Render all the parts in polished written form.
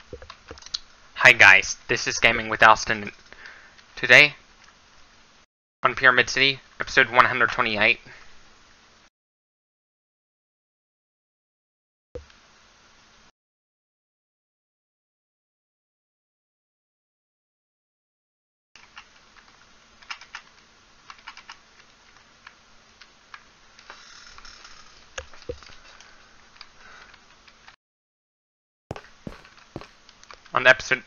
Hi guys, this is Gaming with Austin. Today, on Pyramid City, episode 128. On the episode...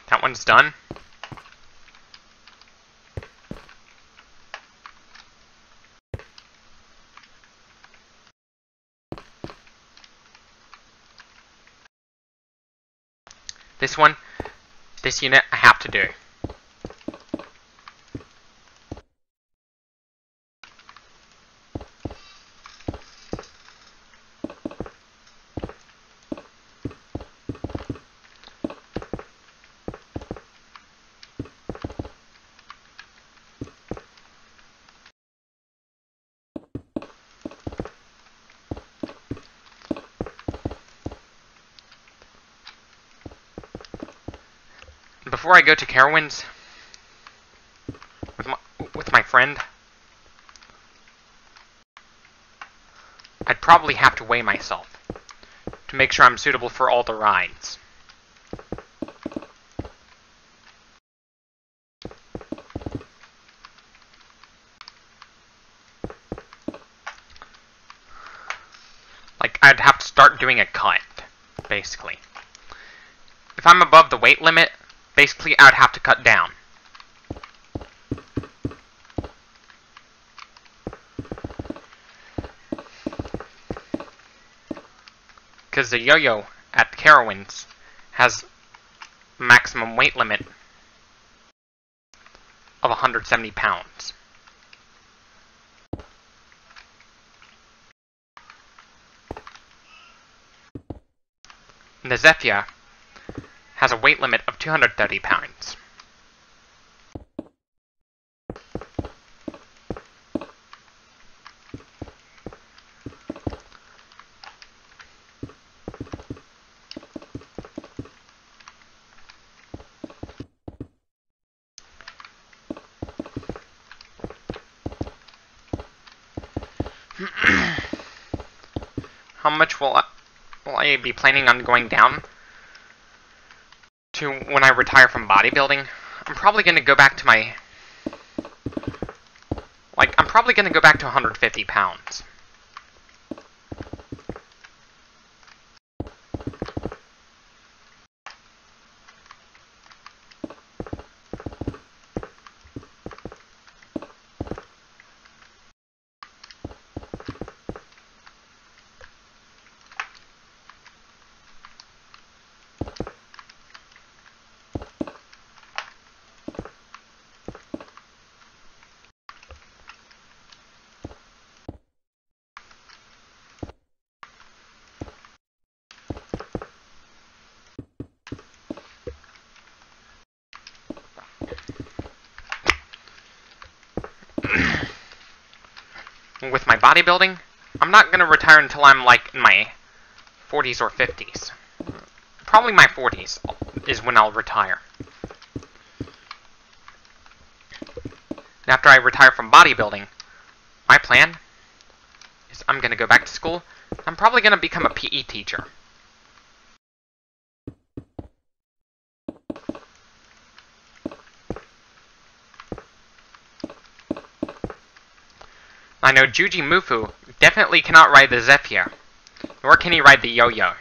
That one's done. This unit I have to do. Before I go to Carowinds with my friend, I'd probably have to weigh myself to make sure I'm suitable for all the rides. Like, I'd have to start doing a cut, basically. If I'm above the weight limit, basically, I would have to cut down. Because the yo-yo at the Carowinds has a maximum weight limit of 170 pounds. And the Zephyr has a weight limit of 230 pounds. How much will I be planning on going down to when I retire from bodybuilding? I'm probably going to go back to my... I'm probably going to go back to 150 pounds. With my bodybuilding, I'm not going to retire until I'm like in my 40s or 50s. Probably my 40s is when I'll retire. And after I retire from bodybuilding, my plan is I'm going to go back to school. I'm probably going to become a PE teacher. I know Juji Mufu definitely cannot ride the Zephyr, nor can he ride the yo-yo.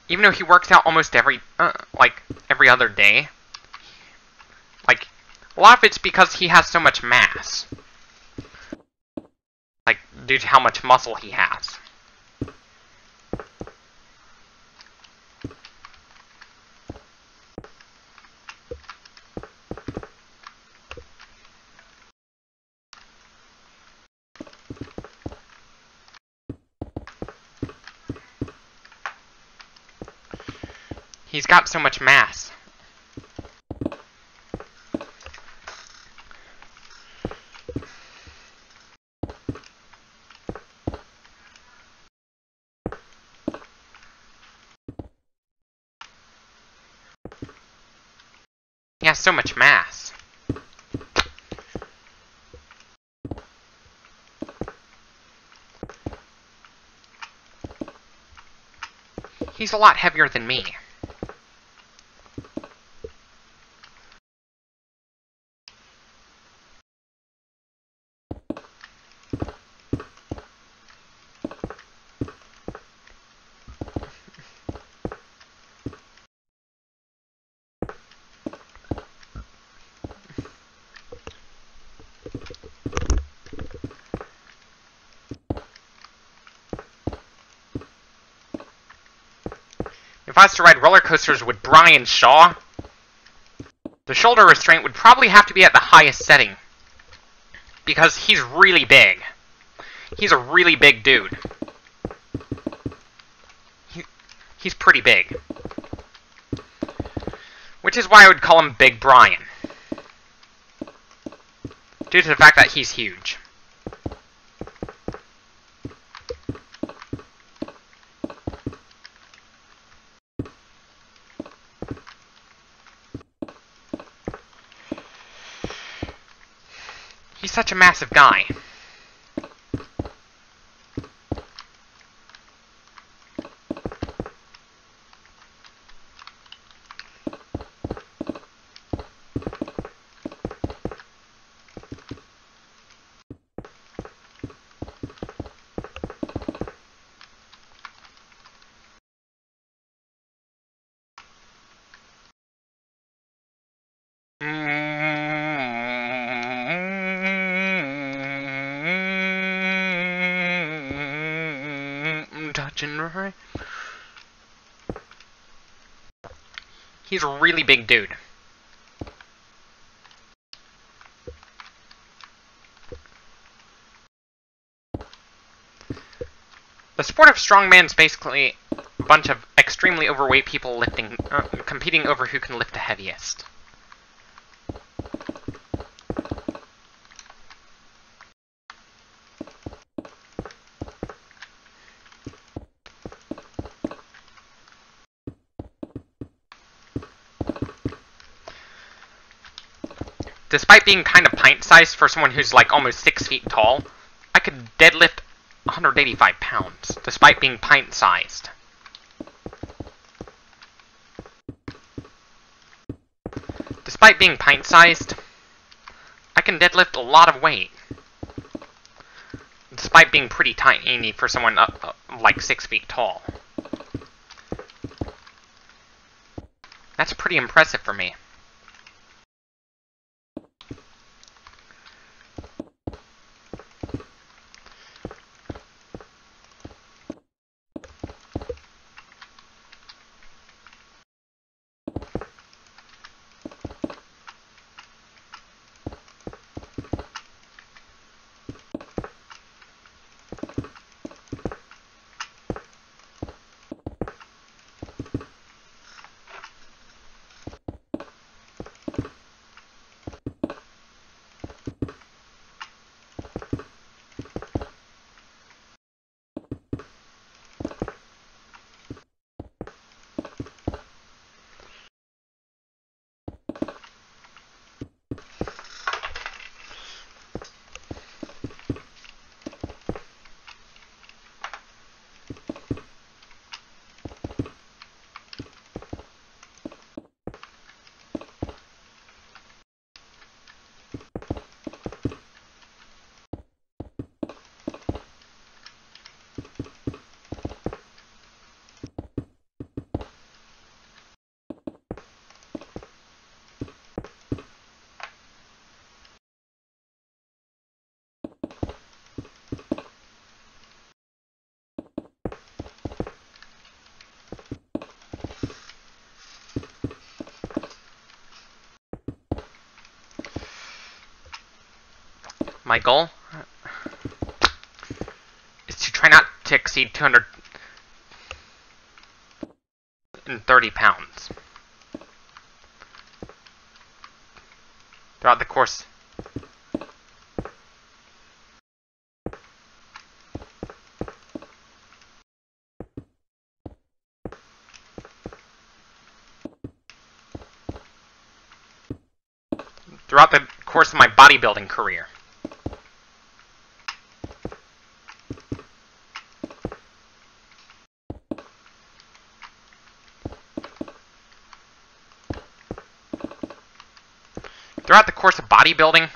Even though he works out almost every other day, a lot of it's because he has so much mass. Due to how much muscle he has. He's got so much mass. He has so much mass. He's a lot heavier than me. If I was to ride roller coasters with Brian Shaw, the shoulder restraint would probably have to be at the highest setting. Because he's really big. He's a really big dude. He's pretty big. Which is why I would call him Big Brian. Due to the fact that he's huge. He's such a massive guy. He's a really big dude. The sport of strongman is basically a bunch of extremely overweight people competing over who can lift the heaviest. Despite being kind of pint-sized for someone who's like almost 6 feet tall, I could deadlift 185 pounds, despite being pint-sized. Despite being pint-sized, I can deadlift a lot of weight. Despite being pretty tiny for someone like 6 feet tall. That's pretty impressive for me. My goal is to try not to exceed 230 pounds throughout the course. throughout the course of my bodybuilding career. Throughout the course of bodybuilding,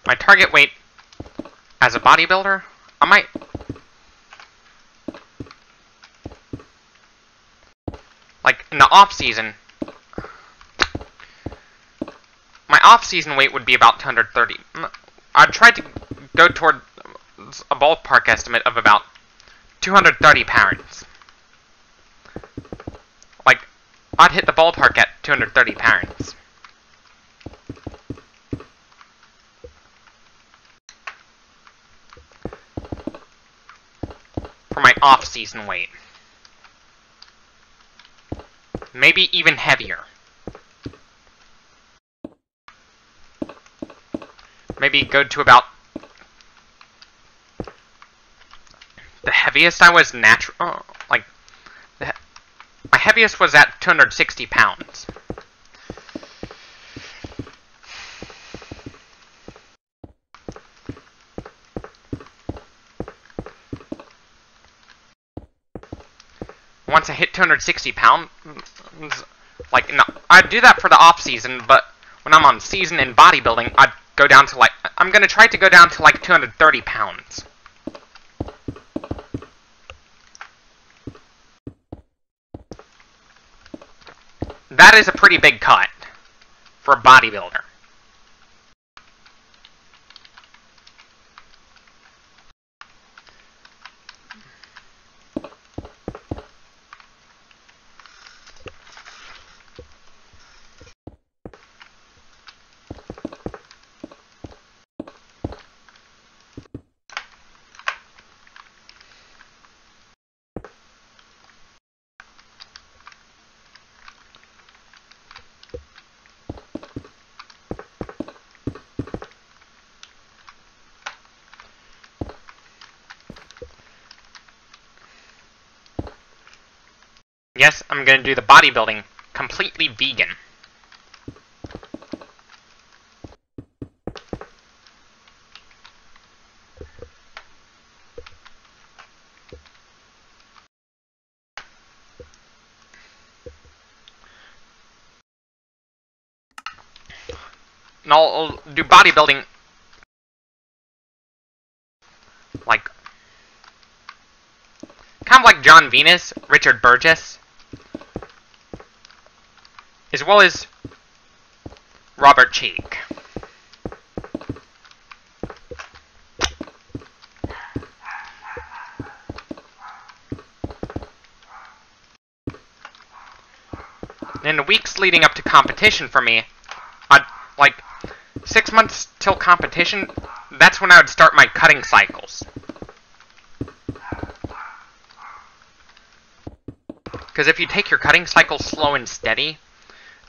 my target weight as a bodybuilder, my in the off-season, my off-season weight would be about 230. I'd try to go toward a ballpark estimate of about 230 pounds. I'd hit the ballpark at 230 pounds. For my off-season weight. Maybe even heavier. Maybe go to about... The heaviest I was my heaviest was at 260 pounds. Once I hit 260 pounds, no, I'd do that for the off season, but when I'm on season in bodybuilding, I'd go down to I'm gonna try to go down to 230 pounds. That is a pretty big cut for a bodybuilder. Yes, I'm going to do the bodybuilding completely vegan. And I'll do bodybuilding kind of like John Venus, Richard Burgess, as well as Robert Cheek. In the weeks leading up to competition for me, I'd 6 months till competition, that's when I would start my cutting cycles. Because if you take your cutting cycle slow and steady,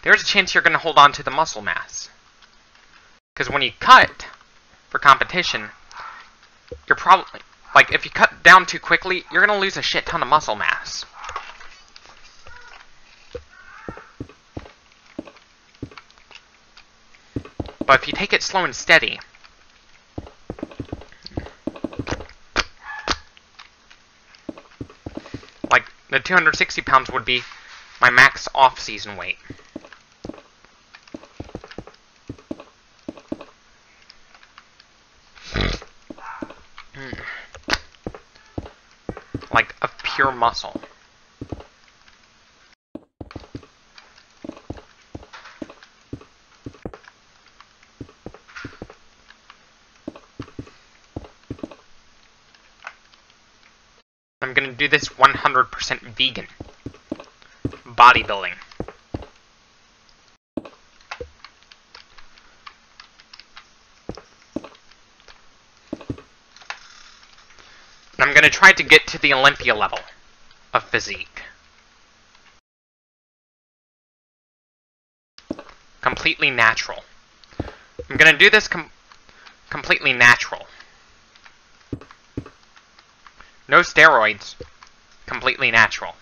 there's a chance you're going to hold on to the muscle mass. Because when you cut for competition, you're probably, if you cut down too quickly, you're going to lose a shit ton of muscle mass. But if you take it slow and steady, the 260 pounds would be my max off-season weight. Of pure muscle. I'm going to do this 100% vegan. Bodybuilding. And I'm going to try to get to the Olympia level of physique. Completely natural. I'm going to do this completely natural. No steroids. completely natural.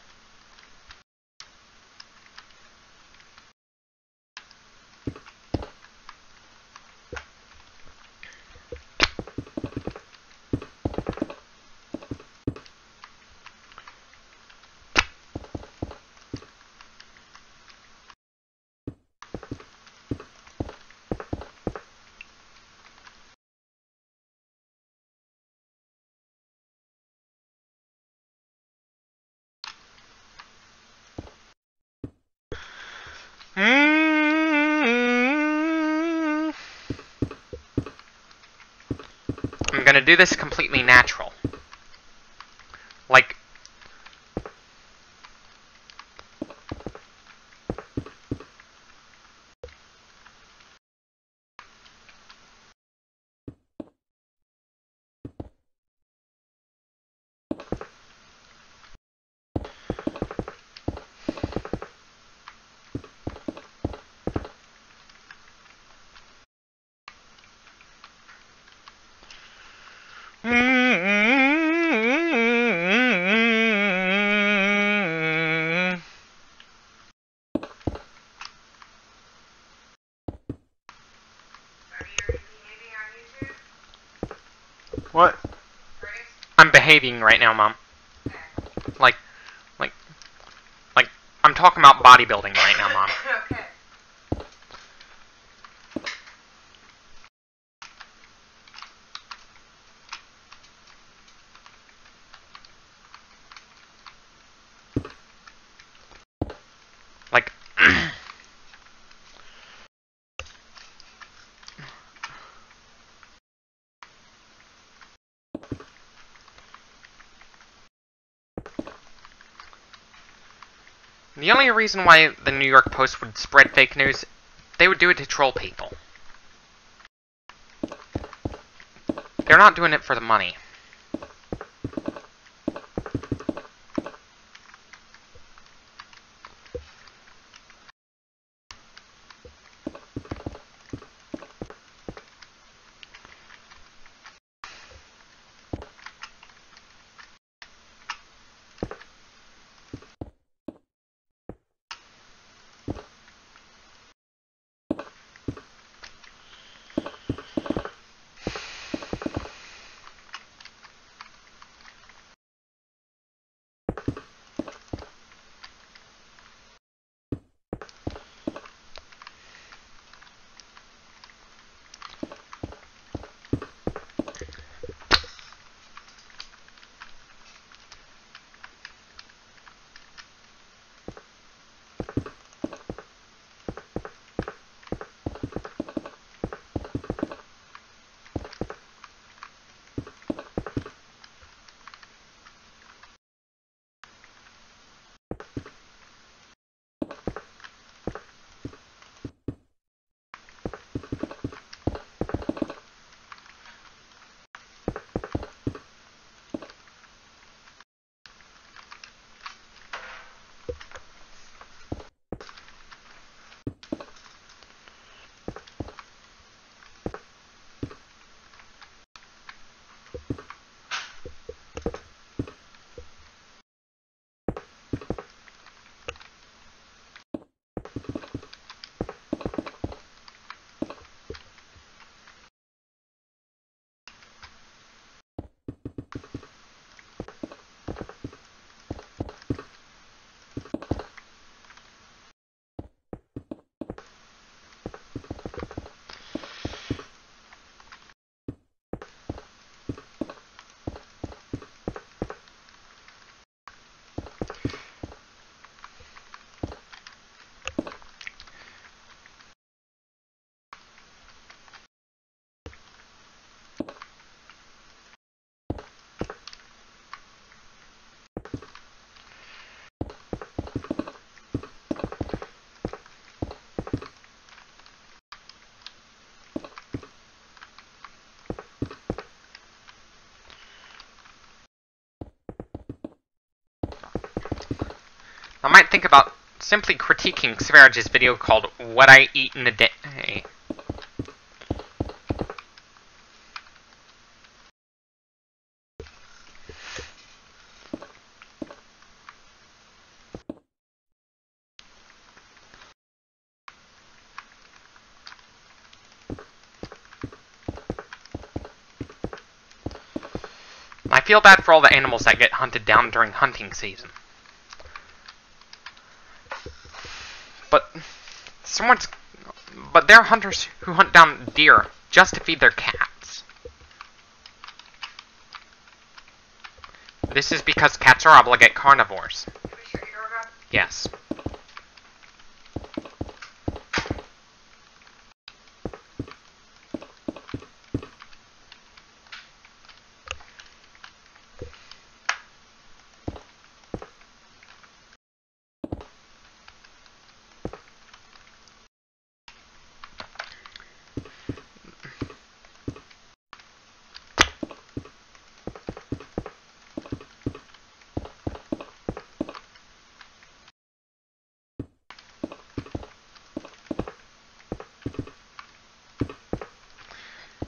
I'm gonna do this completely natural. Like, what? I'm behaving right now, Mom. Like, like, like, I'm talking about bodybuilding right now, Mom. Okay. Like, the only reason why the New York Post would spread fake news, they would do it to troll people. They're not doing it for the money. I might think about simply critiquing Sverage's video called What I Eat in a Day. feel bad for all the animals that get hunted down during hunting season. But there are hunters who hunt down deer just to feed their cats. This is because cats are obligate carnivores. Can we shut your door, Rob? Yes.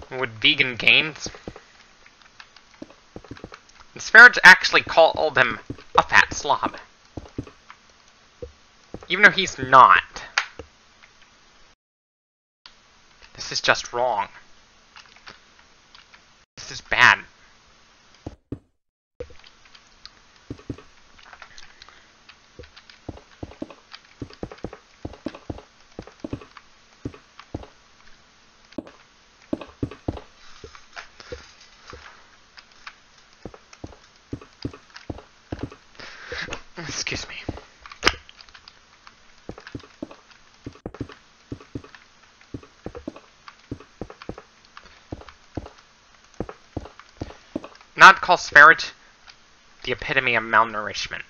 With vegan gains. The Sparrows actually called him a fat slob. Even though he's not. This is just wrong. This is bad. Excuse me. Not call Sparrow the epitome of malnourishment.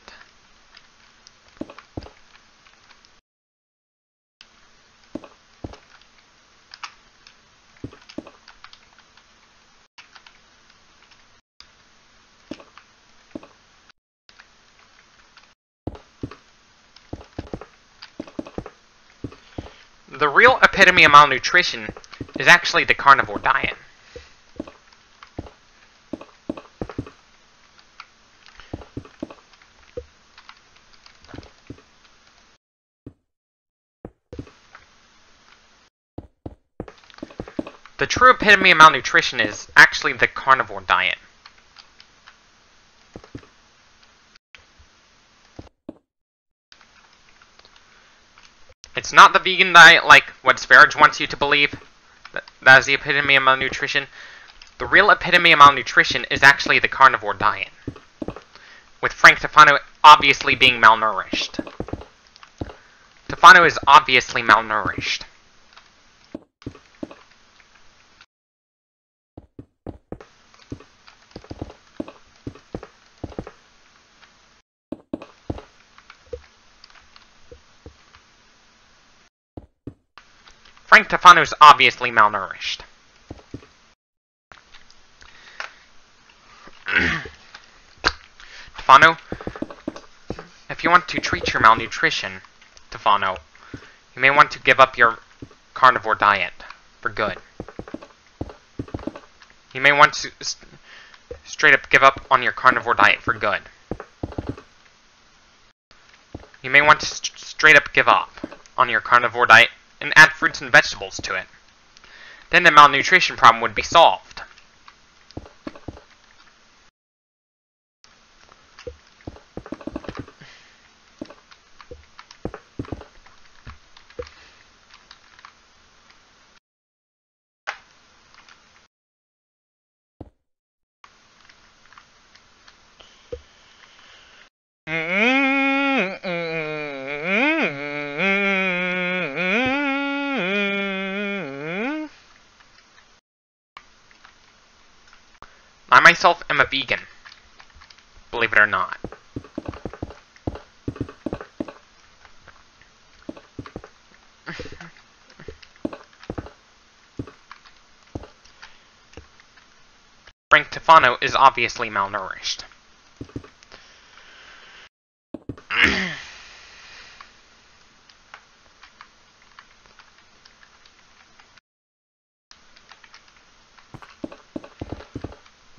The real epitome of malnutrition is actually the carnivore diet. The true epitome of malnutrition is actually the carnivore diet. It's not the vegan diet like what Sparrow wants you to believe. That is the epitome of malnutrition. The real epitome of malnutrition is actually the carnivore diet. With Frank Tufano obviously being malnourished. Tufano is obviously malnourished. Frank Tufano is obviously malnourished. Tufano, if you want to treat your malnutrition, Tufano, you may want to give up your carnivore diet for good. You may want to straight up give up on your carnivore diet for good. You may want to straight up give up on your carnivore diet and add fruits and vegetables to it. Then the malnutrition problem would be solved. I myself am a vegan, believe it or not. Frank Tufano is obviously malnourished.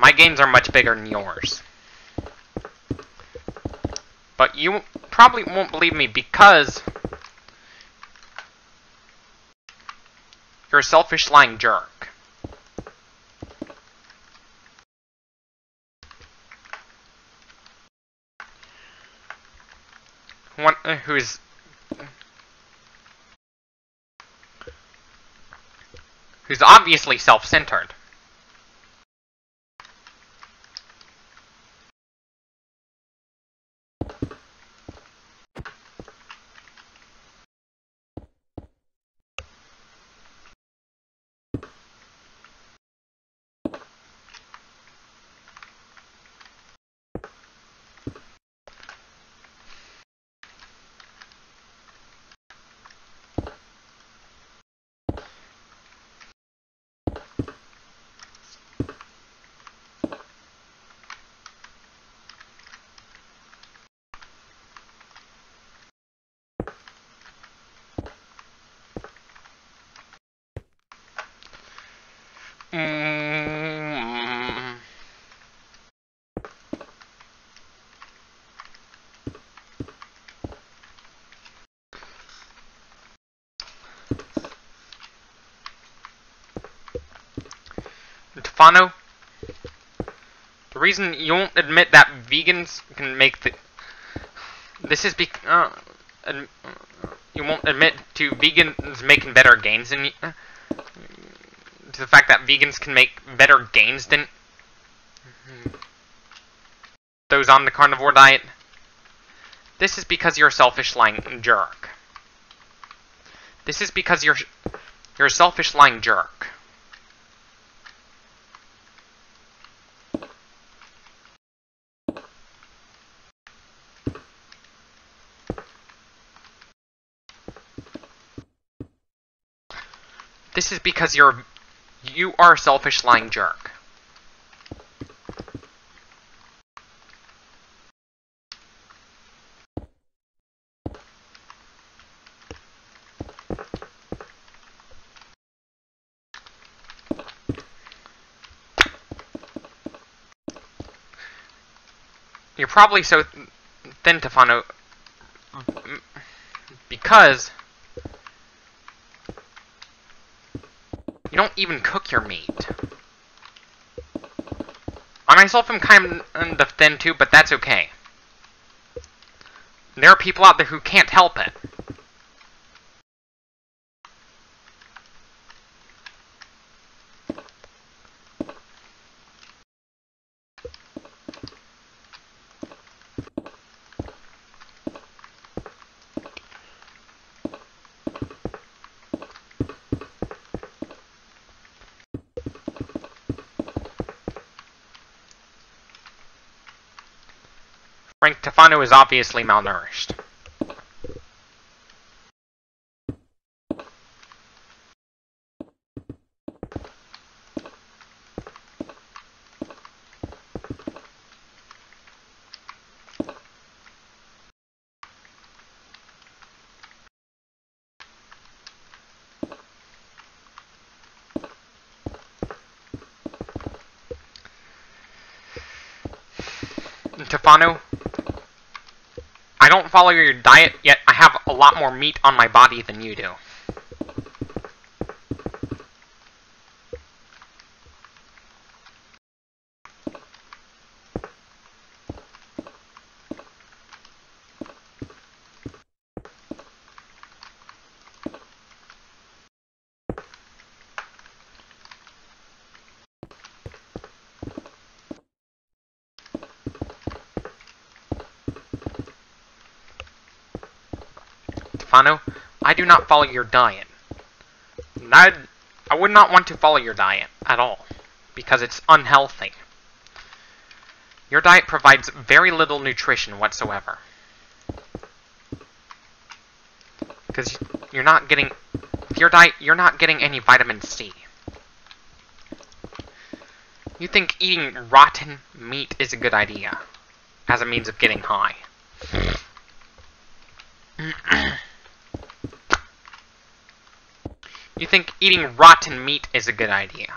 My gains are much bigger than yours. But you probably won't believe me because you're a selfish, lying jerk. who's obviously self-centered. Tefano, the reason you won't admit that vegans can make this is because you won't admit to vegans making better gains than to the fact that vegans can make better gains than those on the carnivore diet. This is because you're a selfish, lying jerk. This is because you're a selfish, lying jerk. This is because you are a selfish, lying jerk. You're probably so thin, Tefano, because you don't even cook your meat. I myself am kind of thin too, but that's okay. There are people out there who can't help it. Frank Tefano is obviously malnourished. Tefano, I don't follow your diet, yet I have a lot more meat on my body than you do. Tefano, I do not follow your diet. I would not want to follow your diet at all, because it's unhealthy. Your diet provides very little nutrition whatsoever. Because you're not getting, with your diet, you're not getting any vitamin C. You think eating rotten meat is a good idea, as a means of getting high. You think eating rotten meat is a good idea.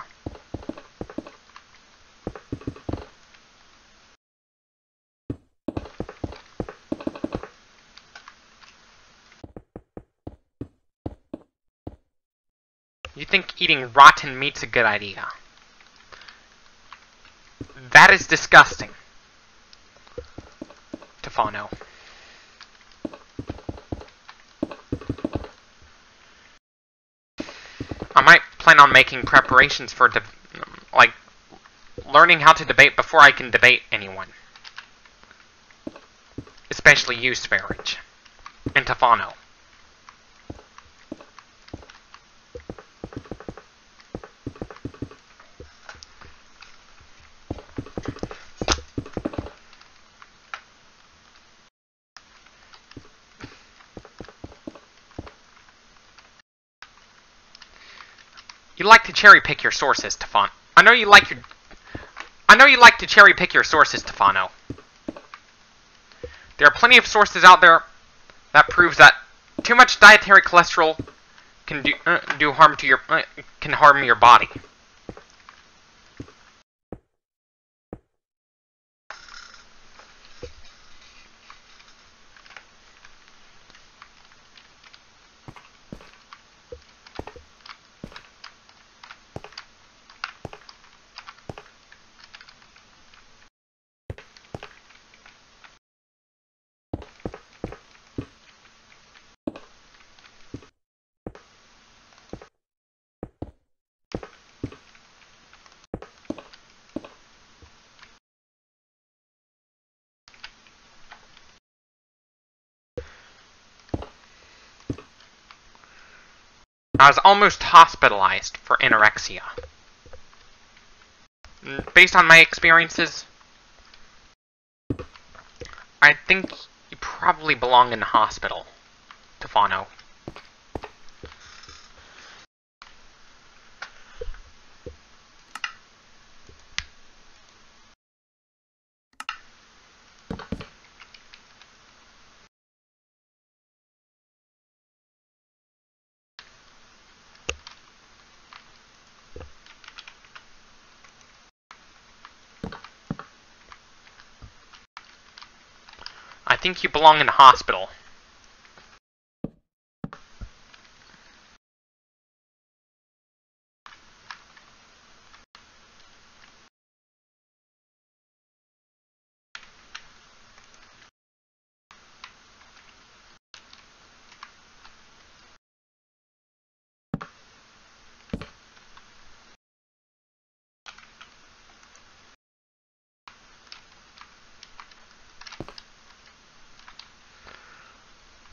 You think eating rotten meat's a good idea. That is disgusting. Tefano. plan on making preparations for, like, learning how to debate before I can debate anyone. Especially you, Sparage. And Tefano. You like to cherry pick your sources, Tefano. I know you like to cherry pick your sources, Tefano. There are plenty of sources out there that proves that too much dietary cholesterol can can harm your body. I was almost hospitalized for anorexia. Based on my experiences, I think you probably belong in the hospital, Tefano. I think you belong in the hospital.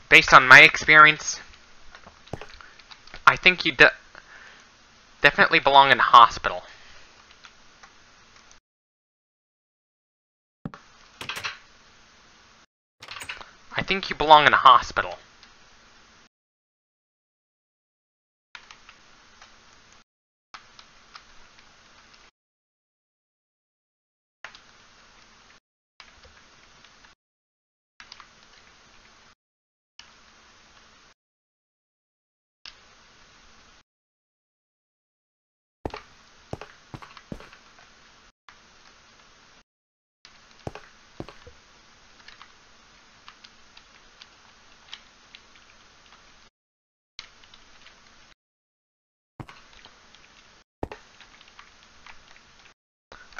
Based on my experience, I think you definitely belong in a hospital. I think you belong in a hospital.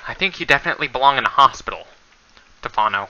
I think you definitely belong in a hospital, Tefano.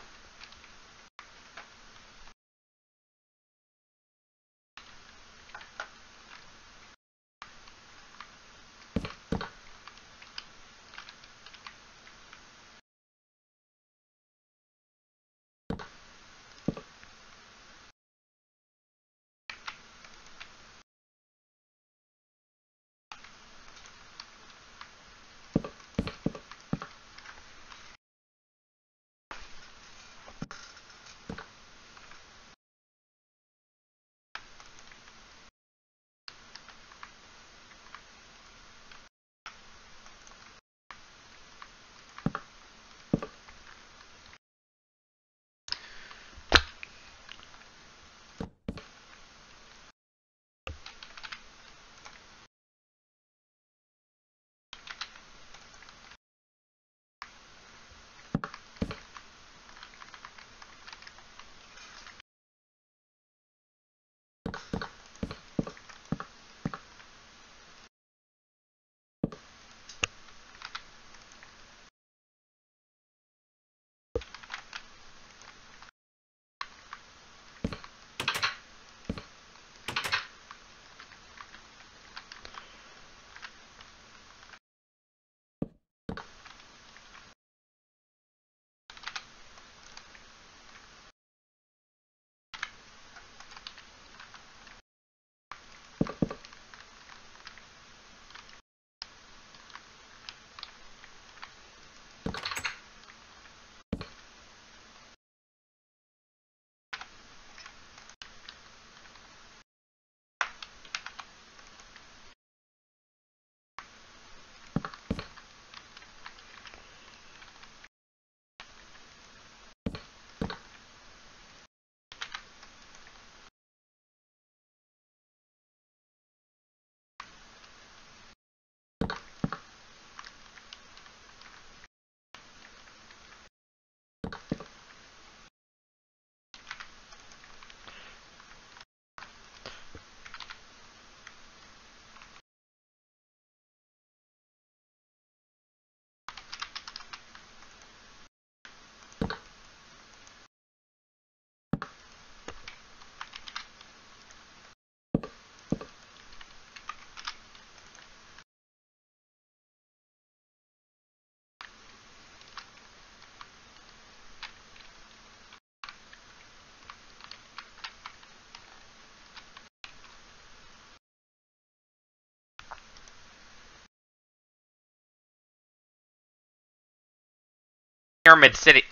Pyramid City.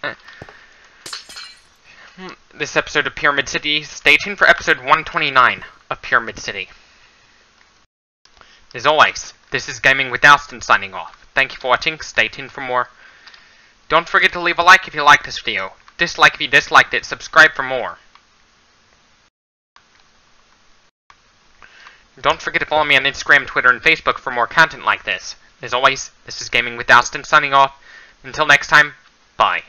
This episode of Pyramid City. Stay tuned for episode 129 of Pyramid City. As always, this is Gaming with Alston signing off. Thank you for watching. Stay tuned for more. Don't forget to leave a like if you liked this video. Dislike if you disliked it. Subscribe for more. Don't forget to follow me on Instagram, Twitter, and Facebook for more content like this. As always, this is Gaming with Alston signing off. Until next time, bye.